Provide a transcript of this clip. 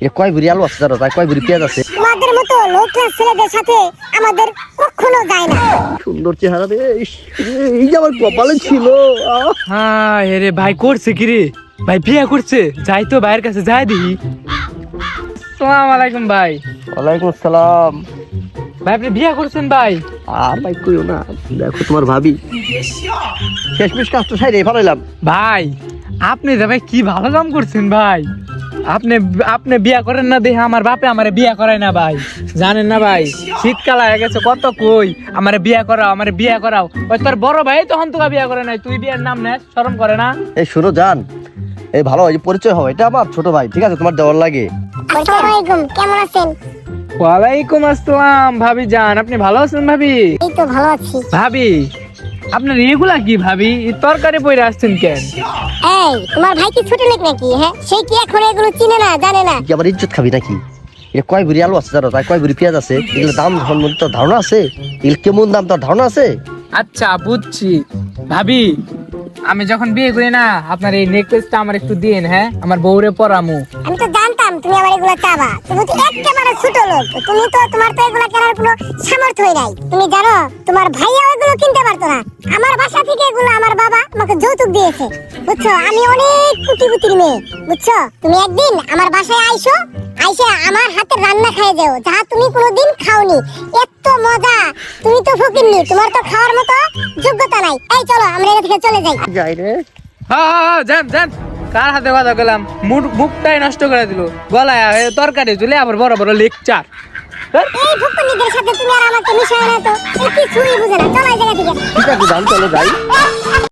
এ কয় ভরি আলু আছে জানো, তাই কয় ভরি পেঁয়াজ আছে? তোমাদের মতো লো ক্লাস ছেলেদের সাথে আমাদের কখনো যায় না। সুন্দর চেহারা রে, ইস, এই যে আমার কপালে ছিল। হ্যাঁ রে ভাই, করছে কি রে ভাই? বিয়া করছে? যাই তো ভাইয়ের কাছে, যাই দেখি। আসসালামু আলাইকুম ভাই। ওয়ালাইকুম আসসালাম। ভাই আপনি বিয়া করছেন ভাই? আর ভাই কইও না, দেখো তোমার ভাবি শেষমেশ কাজটা সাইরে ফেলাইলাম। ভাই আপনি তো ভাই কি ভালো কাম করছেন ভাই। আপনি আপনি বিয়া করেন না দেখে আমার বাপে আমারে বিয়া করায় না ভাই। জানেন না ভাই, শীতকাল হয়ে গেছে, কত কই আমারে বিয়া করাও, আমারে বিয়া করাও। ওই তোর বড় ভাই তখন তোকে বিয়া করে নাই, তুই বিয়ার নাম নেস, শরম করে না? এই শুনো জান, এই ভালো এই পরিচয় হয়, এটা আমার ছোট ভাই, ঠিক আছে? তোমার দেওয়ার লাগে। আসসালামু আলাইকুম, কেমন আছেন? ওয়ালাইকুম আসসালাম ভাবি জান, আপনি ভালো আছেন ভাবি? এই তো ভালো আছি। ভাবি আপনার এগুলা কি ভাবি? এই তরকারি পইরা আসছেন কেন? এই তোমার ভাই কি ছোট লোক নাকি? হ্যাঁ, সে কি এখন এগুলো চিনে না, জানে না? কি আবার ইজ্জত খাবি নাকি? এটা কয় ভরি আলু আছে জানো, তাই কয় ভরি পেঁয়াজ আছে? এগুলো দাম তোর ধারণা আছে? এগুলো কেমন দাম তোর ধারণা আছে? আচ্ছা বুঝছি ভাবি, আমি যখন বিয়ে করি না আপনার এই নেকলেসটা আমার একটু দিন, হ্যাঁ আমার বউরে পরামু। আমি তো জানতাম তুমি আমার এগুলো চাবা। তুমি তো একেবারে ছোট লোক, তুমি তো তোমার তো এগুলো কেনার কোনো সামর্থ্য নাই। তুমি জানো তোমার ভাইয়া ওইগুলো কিনতে পারতো না। আমার বাসা থেকে এগুলো আমার বাবা আমাকে যৌতুক দিয়েছে, বুঝছো? আমি অনেক কুটিপুতির মেয়ে, বুঝছো? তুমি একদিন আমার বাসায় আইসো, আইসে আমার হাতের রান্না খাই যাও, যা তুমি কোনোদিন খাওনি। এত মজা! তুমি তো ফকিন্নি, তোমার তো খাওয়ার মতো যোগ্যতা নাই। এই চলো আমরা এখান থেকে চলে যাই। যাই রে। হ্যাঁ যান যান, কার হাতে কথা গেলাম, মুখটাই নষ্ট করে দিল। গলায় তরকারি চলে আবার বড় বড় লেকচার। এই ফকিন্নিদের সাথে তুমি আর আমাকে মিশায় না তো, এই কিছুই বুঝে না। চলো এই জায়গা থেকে। ঠিক আছে জান, চলো যাই।